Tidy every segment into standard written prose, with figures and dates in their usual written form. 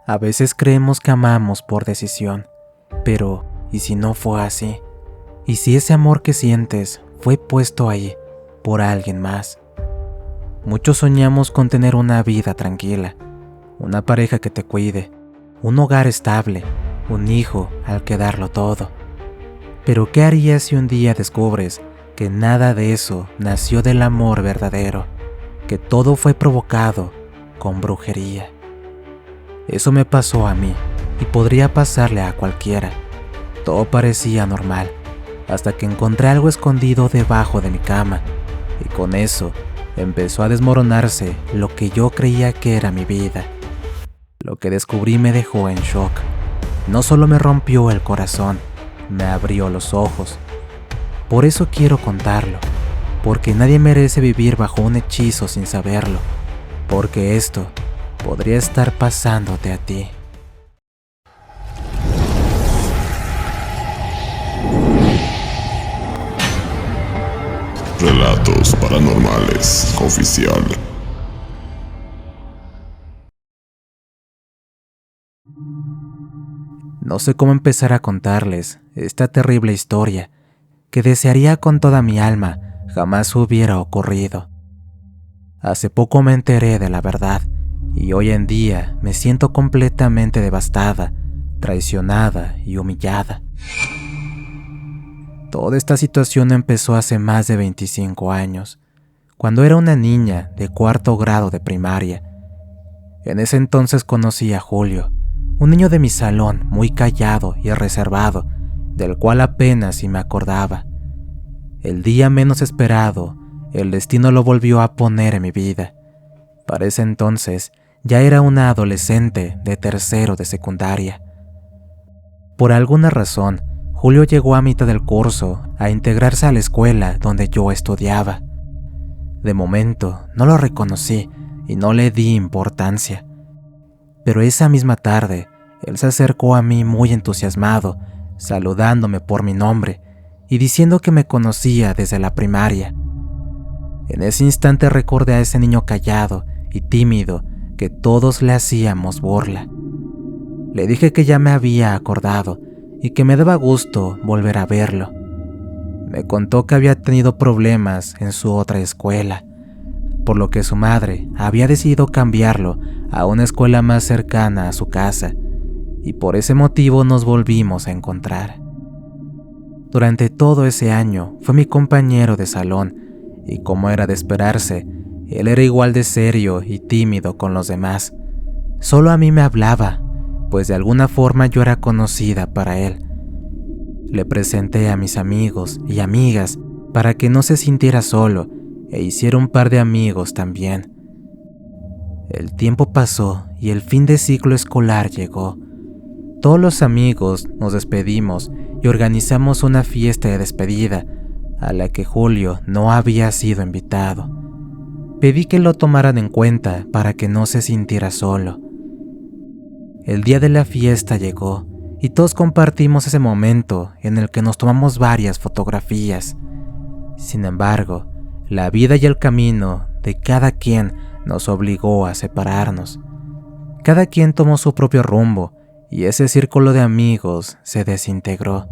A veces creemos que amamos por decisión, pero ¿y si no fue así? ¿Y si ese amor que sientes fue puesto ahí por alguien más? Muchos soñamos con tener una vida tranquila, una pareja que te cuide, un hogar estable, un hijo al que darlo todo. Pero ¿qué harías si un día descubres que nada de eso nació del amor verdadero, que todo fue provocado con brujería? Eso me pasó a mí y podría pasarle a cualquiera. Todo parecía normal, hasta que encontré algo escondido debajo de mi cama, y con eso empezó a desmoronarse lo que yo creía que era mi vida. Lo que descubrí me dejó en shock. No solo me rompió el corazón, me abrió los ojos. Por eso quiero contarlo, porque nadie merece vivir bajo un hechizo sin saberlo, porque esto podría estar pasándote a ti. Relatos Paranormales Oficial. No sé cómo empezar a contarles esta terrible historia que desearía con toda mi alma jamás hubiera ocurrido. Hace poco me enteré de la verdad y hoy en día me siento completamente devastada, traicionada y humillada. Toda esta situación empezó hace más de 25 años, cuando era una niña de 4º grado de primaria. En ese entonces conocí a Julio, un niño de mi salón muy callado y reservado, del cual apenas si me acordaba. El día menos esperado, el destino lo volvió a poner en mi vida. Para ese entonces, ya era una adolescente de 3º de secundaria. Por alguna razón, Julio llegó a mitad del curso a integrarse a la escuela donde yo estudiaba. De momento, no lo reconocí y no le di importancia. Pero esa misma tarde, él se acercó a mí muy entusiasmado, saludándome por mi nombre y diciendo que me conocía desde la primaria. En ese instante recordé a ese niño callado y tímido que todos le hacíamos burla. Le dije que ya me había acordado y que me daba gusto volver a verlo. Me contó que había tenido problemas en su otra escuela, por lo que su madre había decidido cambiarlo a una escuela más cercana a su casa, y por ese motivo nos volvimos a encontrar. Durante todo ese año fue mi compañero de salón, y como era de esperarse, él era igual de serio y tímido con los demás. Solo a mí me hablaba, pues de alguna forma yo era conocida para él. Le presenté a mis amigos y amigas para que no se sintiera solo e hiciera un par de amigos también. El tiempo pasó y el fin de ciclo escolar llegó. Todos los amigos nos despedimos y organizamos una fiesta de despedida a la que Julio no había sido invitado. Pedí que lo tomaran en cuenta para que no se sintiera solo. El día de la fiesta llegó y todos compartimos ese momento en el que nos tomamos varias fotografías. Sin embargo, la vida y el camino de cada quien nos obligó a separarnos. Cada quien tomó su propio rumbo y ese círculo de amigos se desintegró.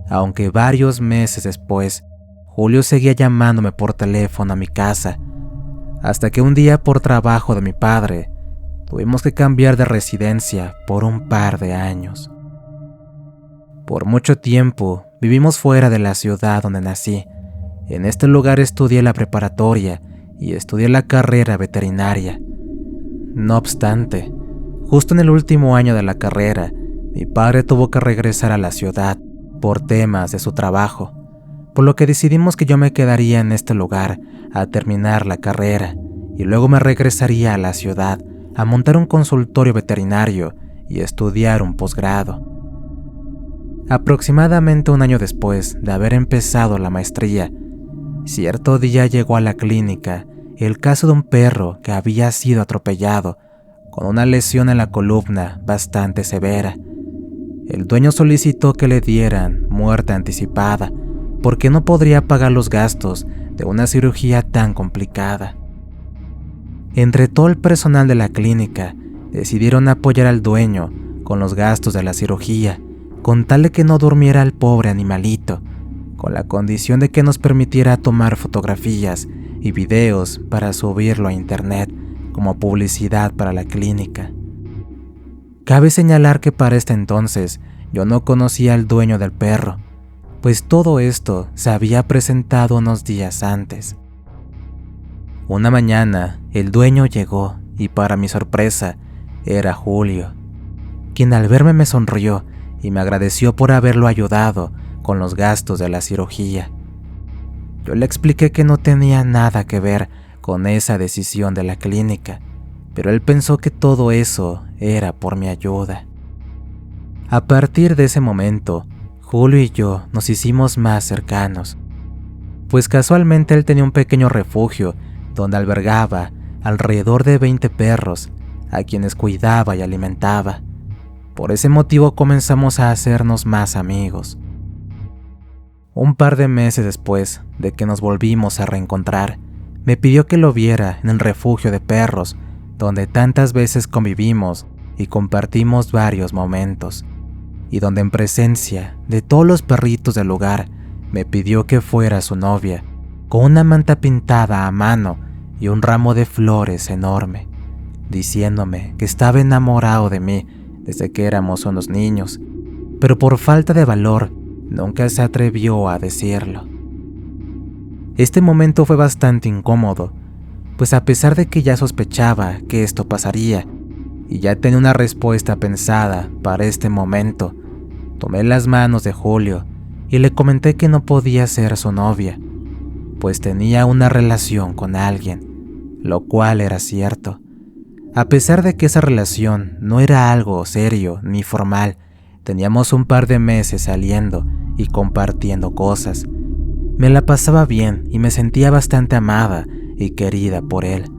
Aunque varios meses después, Julio seguía llamándome por teléfono a mi casa, hasta que un día por trabajo de mi padre, tuvimos que cambiar de residencia por un par de años. Por mucho tiempo vivimos fuera de la ciudad donde nací. En este lugar estudié la preparatoria y estudié la carrera veterinaria. No obstante, justo en el último año de la carrera, mi padre tuvo que regresar a la ciudad por temas de su trabajo, por lo que decidimos que yo me quedaría en este lugar a terminar la carrera y luego me regresaría a la ciudad a montar un consultorio veterinario y estudiar un posgrado. Aproximadamente un año después de haber empezado la maestría, cierto día llegó a la clínica el caso de un perro que había sido atropellado con una lesión en la columna bastante severa. El dueño solicitó que le dieran muerte anticipada porque no podría pagar los gastos de una cirugía tan complicada. Entre todo el personal de la clínica decidieron apoyar al dueño con los gastos de la cirugía, con tal de que no durmiera el pobre animalito, con la condición de que nos permitiera tomar fotografías y videos para subirlo a internet como publicidad para la clínica. Cabe señalar que para este entonces yo no conocía al dueño del perro, pues todo esto se había presentado unos días antes. Una mañana el dueño llegó y para mi sorpresa era Julio, quien al verme me sonrió y me agradeció por haberlo ayudado con los gastos de la cirugía. Yo le expliqué que no tenía nada que ver con esa decisión de la clínica, pero él pensó que todo eso era por mi ayuda. A partir de ese momento, Julio y yo nos hicimos más cercanos, pues casualmente él tenía un pequeño refugio donde albergaba alrededor de 20 perros, a quienes cuidaba y alimentaba. Por ese motivo comenzamos a hacernos más amigos. Un par de meses después de que nos volvimos a reencontrar, me pidió que lo viera en el refugio de perros, donde tantas veces convivimos y compartimos varios momentos, y donde en presencia de todos los perritos del lugar me pidió que fuera su novia, con una manta pintada a mano y un ramo de flores enorme, diciéndome que estaba enamorado de mí desde que éramos unos niños, pero por falta de valor nunca se atrevió a decirlo. Este momento fue bastante incómodo, pues a pesar de que ya sospechaba que esto pasaría y ya tenía una respuesta pensada para este momento, tomé las manos de Julio y le comenté que no podía ser su novia, pues tenía una relación con alguien, lo cual era cierto. A pesar de que esa relación no era algo serio ni formal, teníamos un par de meses saliendo y compartiendo cosas. Me la pasaba bien y me sentía bastante amada y querida por él.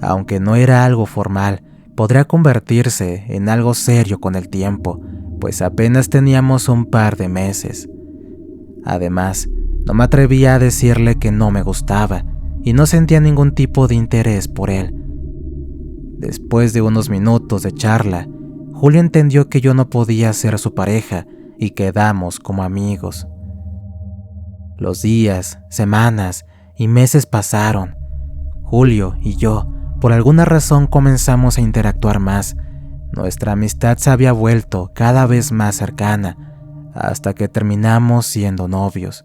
Aunque no era algo formal, podría convertirse en algo serio con el tiempo, pues apenas teníamos un par de meses. Además, no me atrevía a decirle que no me gustaba y no sentía ningún tipo de interés por él. Después de unos minutos de charla, Julio entendió que yo no podía ser su pareja y quedamos como amigos. Los días, semanas y meses pasaron. Julio y yo, por alguna razón, comenzamos a interactuar más. Nuestra amistad se había vuelto cada vez más cercana, hasta que terminamos siendo novios.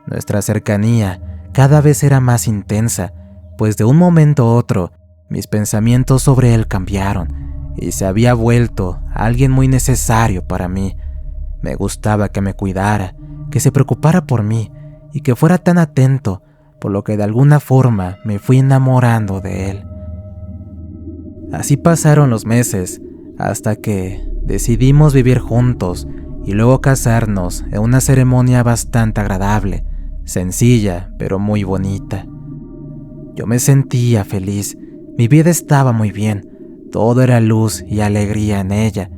Nuestra cercanía cada vez era más intensa, pues de un momento a otro, mis pensamientos sobre él cambiaron y se había vuelto alguien muy necesario para mí. Me gustaba que me cuidara, que se preocupara por mí y que fuera tan atento, por lo que de alguna forma me fui enamorando de él. Así pasaron los meses hasta que decidimos vivir juntos y luego casarnos en una ceremonia bastante agradable, sencilla pero muy bonita. Yo me sentía feliz. Mi vida estaba muy bien, todo era luz y alegría en ella.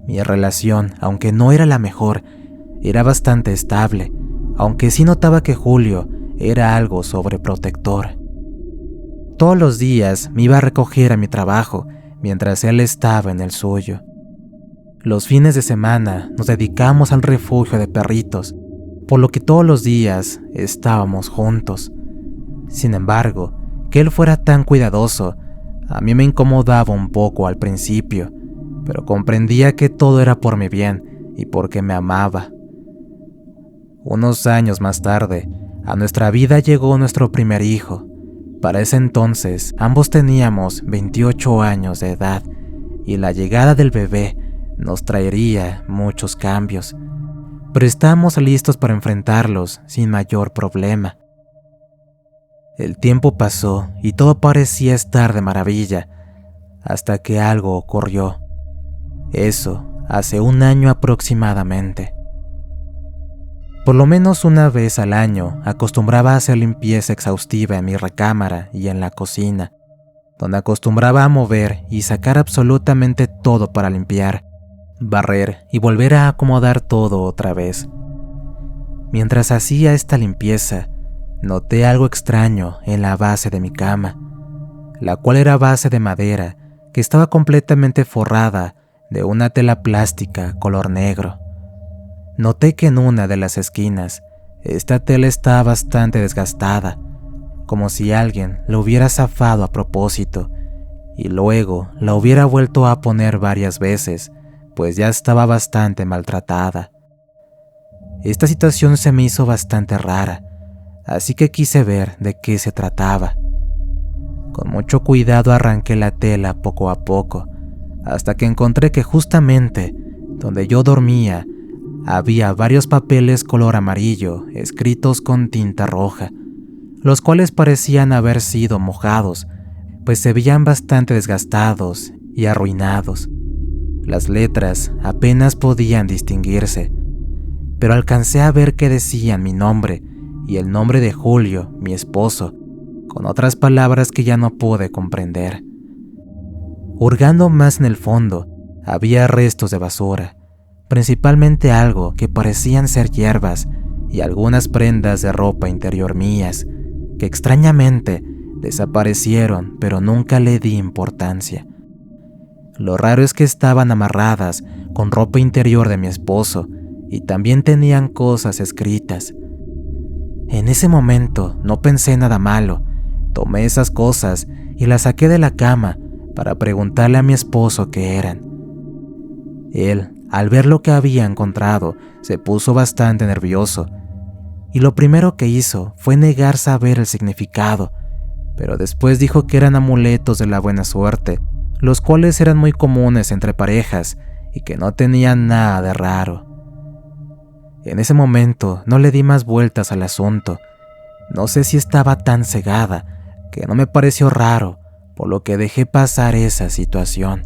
Mi relación, aunque no era la mejor, era bastante estable, aunque sí notaba que Julio era algo sobreprotector. Todos los días me iba a recoger a mi trabajo, mientras él estaba en el suyo. Los fines de semana nos dedicamos al refugio de perritos, por lo que todos los días estábamos juntos. Sin embargo, que él fuera tan cuidadoso, a mí me incomodaba un poco al principio, pero comprendía que todo era por mi bien y porque me amaba. Unos años más tarde, a nuestra vida llegó nuestro primer hijo. Para ese entonces, ambos teníamos 28 años de edad y la llegada del bebé nos traería muchos cambios, pero estábamos listos para enfrentarlos sin mayor problema. El tiempo pasó y todo parecía estar de maravilla, hasta que algo ocurrió. Eso, hace un año aproximadamente. Por lo menos una vez al año acostumbraba a hacer limpieza exhaustiva en mi recámara y en la cocina, donde acostumbraba a mover y sacar absolutamente todo para limpiar, barrer y volver a acomodar todo otra vez. Mientras hacía esta limpieza, noté algo extraño en la base de mi cama, la cual era base de madera que estaba completamente forrada de una tela plástica color negro. Noté que en una de las esquinas esta tela estaba bastante desgastada, como si alguien la hubiera zafado a propósito y luego la hubiera vuelto a poner varias veces, pues ya estaba bastante maltratada. Esta situación se me hizo bastante rara, así que quise ver de qué se trataba. Con mucho cuidado arranqué la tela poco a poco, hasta que encontré que justamente donde yo dormía había varios papeles color amarillo escritos con tinta roja, los cuales parecían haber sido mojados, pues se veían bastante desgastados y arruinados. Las letras apenas podían distinguirse, pero alcancé a ver que decían mi nombre y el nombre de Julio, mi esposo, con otras palabras que ya no pude comprender. Hurgando más en el fondo, había restos de basura, principalmente algo que parecían ser hierbas y algunas prendas de ropa interior mías, que extrañamente desaparecieron, pero nunca le di importancia. Lo raro es que estaban amarradas con ropa interior de mi esposo y también tenían cosas escritas. En ese momento no pensé nada malo, tomé esas cosas y las saqué de la cama para preguntarle a mi esposo qué eran. Él, al ver lo que había encontrado, se puso bastante nervioso y lo primero que hizo fue negar saber el significado, pero después dijo que eran amuletos de la buena suerte, los cuales eran muy comunes entre parejas y que no tenían nada de raro. En ese momento no le di más vueltas al asunto. No sé si estaba tan cegada que no me pareció raro, por lo que dejé pasar esa situación.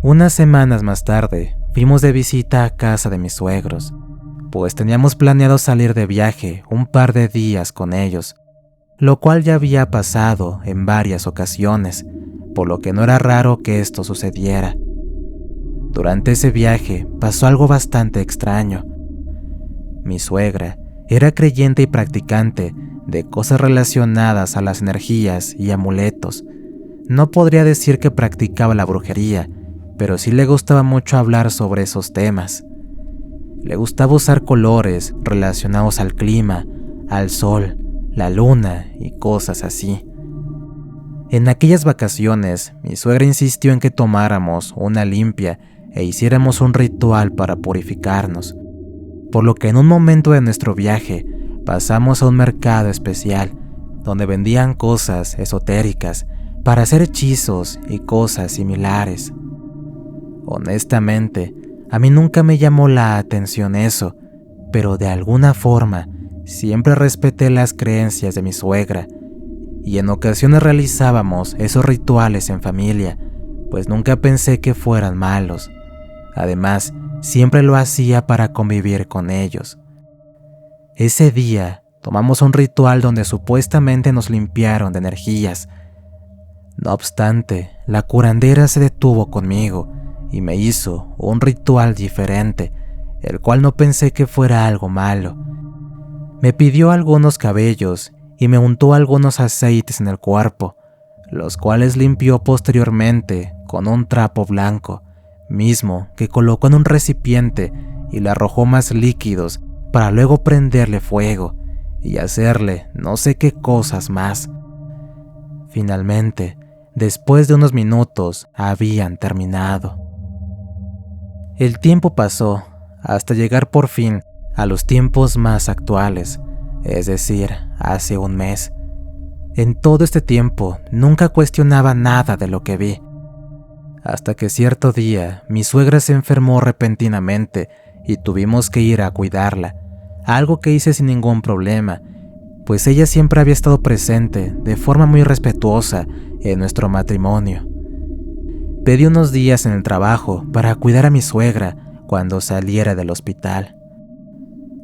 Unas semanas más tarde, fuimos de visita a casa de mis suegros, pues teníamos planeado salir de viaje un par de días con ellos, lo cual ya había pasado en varias ocasiones, por lo que no era raro que esto sucediera. Durante ese viaje pasó algo bastante extraño. Mi suegra era creyente y practicante de cosas relacionadas a las energías y amuletos. No podría decir que practicaba la brujería, pero sí le gustaba mucho hablar sobre esos temas. Le gustaba usar colores relacionados al clima, al sol, la luna y cosas así. En aquellas vacaciones, mi suegra insistió en que tomáramos una limpia e hiciéramos un ritual para purificarnos, por lo que en un momento de nuestro viaje pasamos a un mercado especial donde vendían cosas esotéricas para hacer hechizos y cosas similares. Honestamente, a mí nunca me llamó la atención eso, pero de alguna forma siempre respeté las creencias de mi suegra y en ocasiones realizábamos esos rituales en familia, pues nunca pensé que fueran malos. Además, siempre lo hacía para convivir con ellos. Ese día tomamos un ritual donde supuestamente nos limpiaron de energías. No obstante, la curandera se detuvo conmigo y me hizo un ritual diferente, el cual no pensé que fuera algo malo. Me pidió algunos cabellos y me untó algunos aceites en el cuerpo, los cuales limpió posteriormente con un trapo blanco, mismo que colocó en un recipiente y le arrojó más líquidos para luego prenderle fuego y hacerle no sé qué cosas más. Finalmente, después de unos minutos, habían terminado. El tiempo pasó hasta llegar por fin a los tiempos más actuales, es decir, hace un mes. En todo este tiempo nunca cuestionaba nada de lo que vi, hasta que cierto día mi suegra se enfermó repentinamente y tuvimos que ir a cuidarla, algo que hice sin ningún problema, pues ella siempre había estado presente de forma muy respetuosa en nuestro matrimonio. Pedí unos días en el trabajo para cuidar a mi suegra cuando saliera del hospital.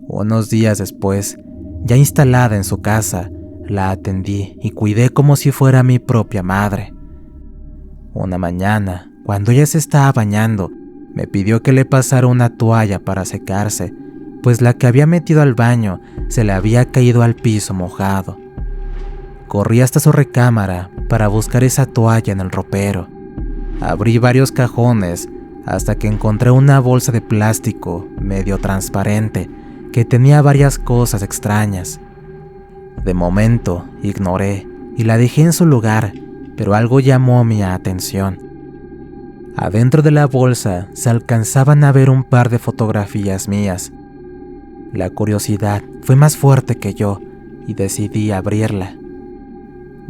Unos días después, ya instalada en su casa, la atendí y cuidé como si fuera mi propia madre. Una mañana, cuando ella se estaba bañando, me pidió que le pasara una toalla para secarse, pues la que había metido al baño se le había caído al piso mojado. Corrí hasta su recámara para buscar esa toalla en el ropero. Abrí varios cajones hasta que encontré una bolsa de plástico medio transparente que tenía varias cosas extrañas. De momento ignoré y la dejé en su lugar, pero algo llamó mi atención. Adentro de la bolsa se alcanzaban a ver un par de fotografías mías. La curiosidad fue más fuerte que yo y decidí abrirla.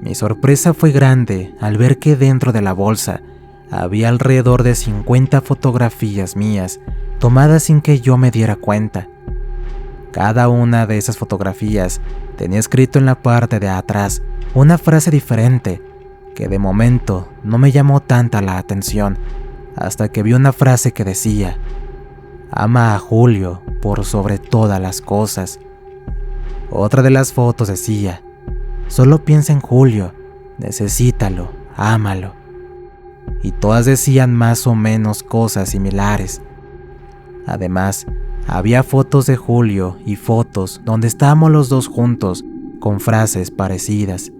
Mi sorpresa fue grande al ver que dentro de la bolsa había alrededor de 50 fotografías mías tomadas sin que yo me diera cuenta. Cada una de esas fotografías tenía escrito en la parte de atrás una frase diferente que de momento no me llamó tanta la atención hasta que vi una frase que decía: ama a Julio por sobre todas las cosas. Otra de las fotos decía: solo piensa en Julio, necesítalo, ámalo. Y todas decían más o menos cosas similares. Además, había fotos de Julio y fotos donde estábamos los dos juntos con frases parecidas.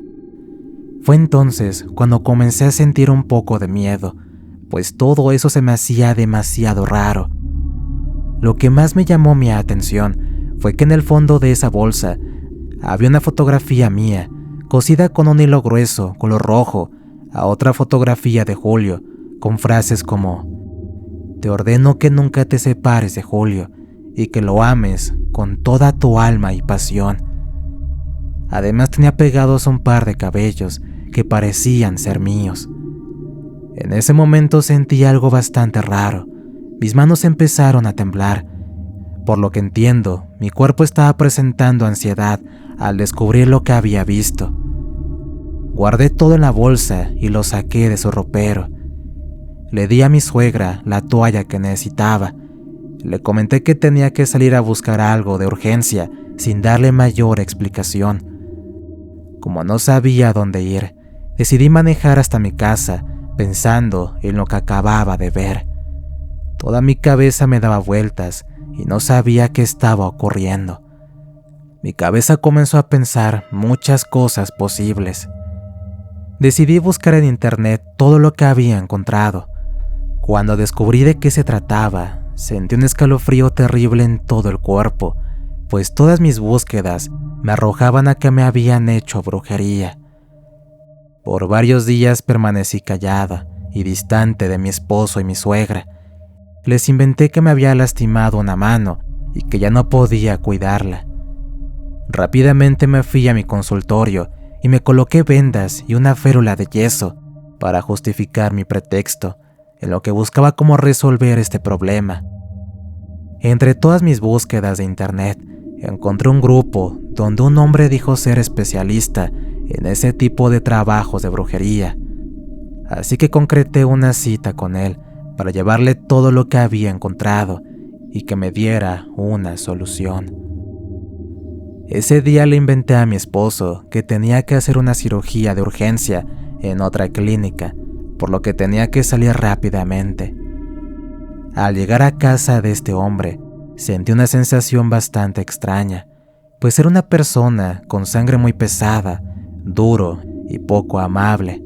Fue entonces cuando comencé a sentir un poco de miedo, pues todo eso se me hacía demasiado raro. Lo que más me llamó mi atención fue que en el fondo de esa bolsa había una fotografía mía, cosida con un hilo grueso color rojo, a otra fotografía de Julio, con frases como: te ordeno que nunca te separes de Julio y que lo ames con toda tu alma y pasión. Además tenía pegados un par de cabellos que parecían ser míos. En ese momento sentí algo bastante raro. Mis manos empezaron a temblar. Por lo que entiendo, mi cuerpo estaba presentando ansiedad al descubrir lo que había visto. Guardé todo en la bolsa y lo saqué de su ropero. Le di a mi suegra la toalla que necesitaba. Le comenté que tenía que salir a buscar algo de urgencia sin darle mayor explicación. Como no sabía dónde ir, decidí manejar hasta mi casa pensando en lo que acababa de ver. Toda mi cabeza me daba vueltas y no sabía qué estaba ocurriendo. Mi cabeza comenzó a pensar muchas cosas posibles. Decidí buscar en internet todo lo que había encontrado. Cuando descubrí de qué se trataba, sentí un escalofrío terrible en todo el cuerpo, pues todas mis búsquedas me arrojaban a que me habían hecho brujería. Por varios días permanecí callada y distante de mi esposo y mi suegra. Les inventé que me había lastimado una mano y que ya no podía cuidarla. Rápidamente me fui a mi consultorio y me coloqué vendas y una férula de yeso para justificar mi pretexto, en lo que buscaba cómo resolver este problema. Entre todas mis búsquedas de internet, encontré un grupo donde un hombre dijo ser especialista en ese tipo de trabajos de brujería. Así que concreté una cita con él para llevarle todo lo que había encontrado y que me diera una solución. Ese día le inventé a mi esposo que tenía que hacer una cirugía de urgencia en otra clínica, por lo que tenía que salir rápidamente. Al llegar a casa de este hombre, sentí una sensación bastante extraña, pues era una persona con sangre muy pesada, duro y poco amable.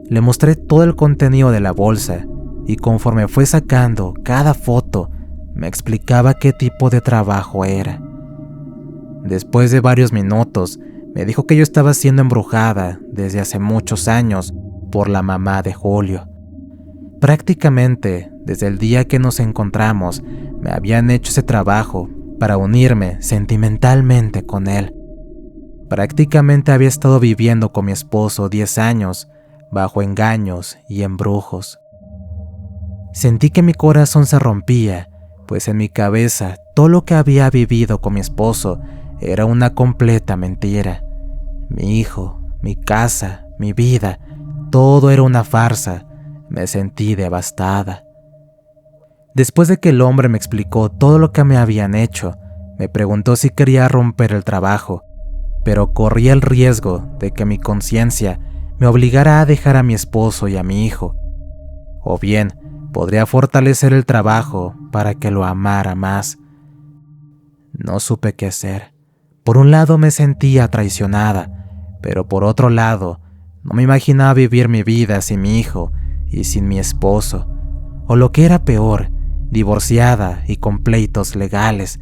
Le mostré todo el contenido de la bolsa y conforme fue sacando cada foto, me explicaba qué tipo de trabajo era. Después de varios minutos, me dijo que yo estaba siendo embrujada desde hace muchos años por la mamá de Julio. Prácticamente, desde el día que nos encontramos, me habían hecho ese trabajo para unirme sentimentalmente con él. Prácticamente había estado viviendo con mi esposo 10 años, bajo engaños y embrujos. Sentí que mi corazón se rompía, pues en mi cabeza todo lo que había vivido con mi esposo era una completa mentira. Mi hijo, mi casa, mi vida, todo era una farsa. Me sentí devastada. Después de que el hombre me explicó todo lo que me habían hecho, me preguntó si quería romper el trabajo, pero corría el riesgo de que mi conciencia me obligara a dejar a mi esposo y a mi hijo, o bien podría fortalecer el trabajo para que lo amara más. No supe qué hacer. Por un lado me sentía traicionada, pero por otro lado No me imaginaba vivir mi vida sin mi hijo y sin mi esposo, o lo que era peor, divorciada y con pleitos legales,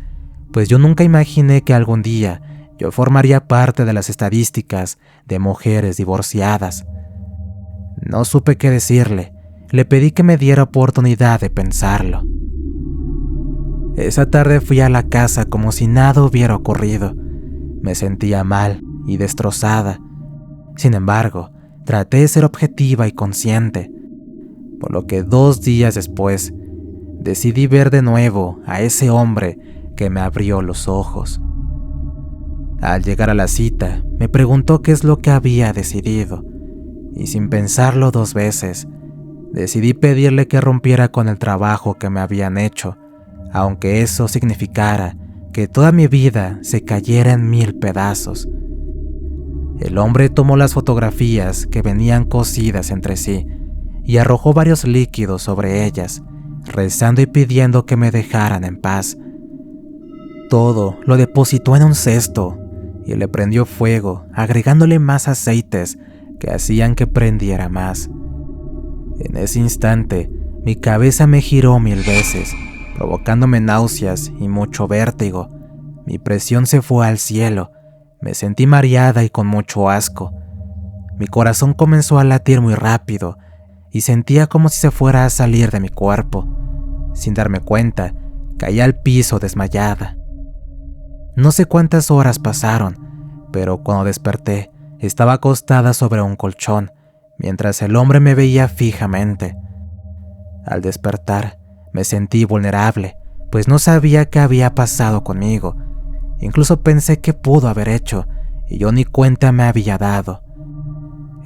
pues yo nunca imaginé que algún día yo formaría parte de las estadísticas de mujeres divorciadas. No supe qué decirle, le pedí que me diera oportunidad de pensarlo. Esa tarde fui a la casa como si nada hubiera ocurrido. Me sentía mal y destrozada. Sin embargo, traté de ser objetiva y consciente, por lo que 2 días después decidí ver de nuevo a ese hombre que me abrió los ojos. Al llegar a la cita, me preguntó qué es lo que había decidido, y sin pensarlo 2 veces, decidí pedirle que rompiera con el trabajo que me habían hecho, aunque eso significara que toda mi vida se cayera en 1000 pedazos. El hombre tomó las fotografías que venían cosidas entre sí y arrojó varios líquidos sobre ellas, rezando y pidiendo que me dejaran en paz. Todo lo depositó en un cesto y le prendió fuego, agregándole más aceites que hacían que prendiera más. En ese instante, mi cabeza me giró 1000 veces, provocándome náuseas y mucho vértigo. Mi presión se fue al cielo, me sentí mareada y con mucho asco. Mi corazón comenzó a latir muy rápido y sentía como si se fuera a salir de mi cuerpo. Sin darme cuenta, caí al piso desmayada. No sé cuántas horas pasaron, pero cuando desperté, estaba acostada sobre un colchón, mientras el hombre me veía fijamente. Al despertar, me sentí vulnerable, pues no sabía qué había pasado conmigo. Incluso pensé qué pudo haber hecho, y yo ni cuenta me había dado.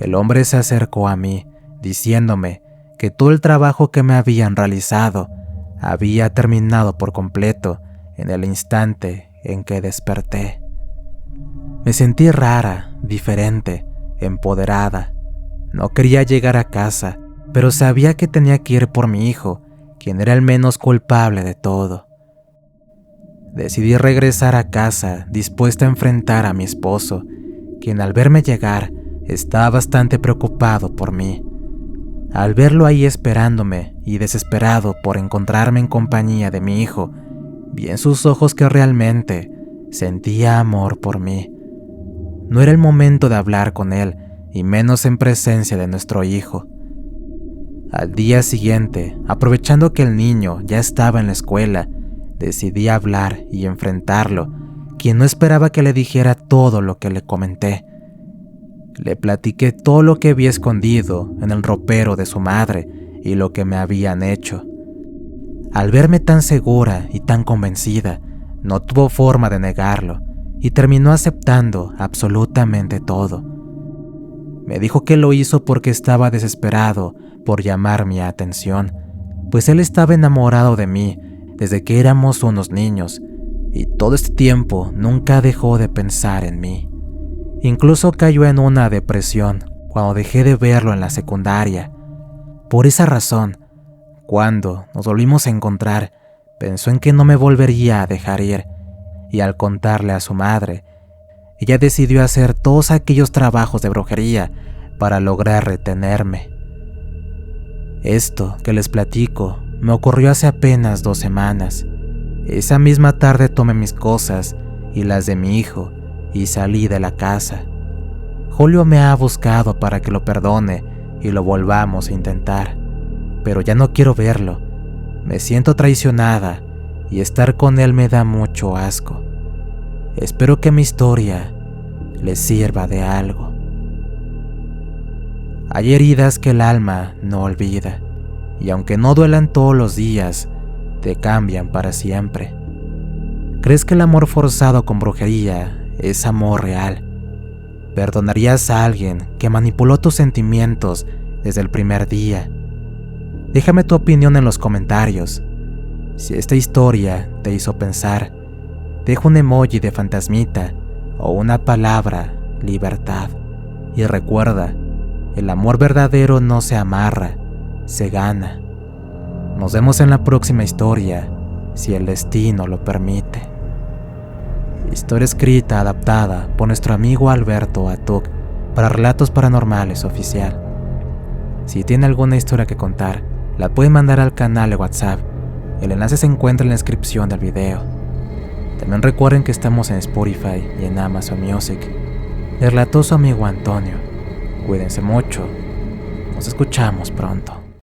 El hombre se acercó a mí, diciéndome que todo el trabajo que me habían realizado había terminado por completo en el instante en que desperté. Me sentí rara, diferente, empoderada. No quería llegar a casa, pero sabía que tenía que ir por mi hijo, quien era el menos culpable de todo. Decidí regresar a casa dispuesta a enfrentar a mi esposo, quien al verme llegar estaba bastante preocupado por mí. Al verlo ahí esperándome y desesperado por encontrarme en compañía de mi hijo, vi en sus ojos que realmente sentía amor por mí. No era el momento de hablar con él, y menos en presencia de nuestro hijo. Al día siguiente, aprovechando que el niño ya estaba en la escuela, decidí hablar y enfrentarlo, quien no esperaba que le dijera todo lo que le comenté. Le platiqué todo lo que había escondido en el ropero de su madre y lo que me habían hecho. Al verme tan segura y tan convencida, no tuvo forma de negarlo y terminó aceptando absolutamente todo. Me dijo que lo hizo porque estaba desesperado por llamar mi atención, pues él estaba enamorado de mí desde que éramos unos niños, y todo este tiempo nunca dejó de pensar en mí. Incluso cayó en una depresión cuando dejé de verlo en la secundaria. Por esa razón, cuando nos volvimos a encontrar, pensó en que no me volvería a dejar ir, y al contarle a su madre, ella decidió hacer todos aquellos trabajos de brujería para lograr retenerme. Esto que les platico me ocurrió hace apenas 2 semanas. Esa misma tarde tomé mis cosas y las de mi hijo y salí de la casa. Julio me ha buscado para que lo perdone y lo volvamos a intentar, pero ya no quiero verlo. Me siento traicionada y estar con él me da mucho asco. Espero que mi historia les sirva de algo. Hay heridas que el alma no olvida, y aunque no duelan todos los días, te cambian para siempre. ¿Crees que el amor forzado con brujería es amor real? ¿Perdonarías a alguien que manipuló tus sentimientos desde el primer día? Déjame tu opinión en los comentarios. Si esta historia te hizo pensar, deja un emoji de fantasmita o una palabra, libertad. Y recuerda, el amor verdadero no se amarra, se gana. Nos vemos en la próxima historia, si el destino lo permite. Historia escrita, adaptada por nuestro amigo Alberto Atuk para Relatos Paranormales Oficial. Si tiene alguna historia que contar, la pueden mandar al canal de WhatsApp. El enlace se encuentra en la descripción del video. También recuerden que estamos en Spotify y en Amazon Music. Les relató su amigo Antonio. Cuídense mucho. Nos escuchamos pronto.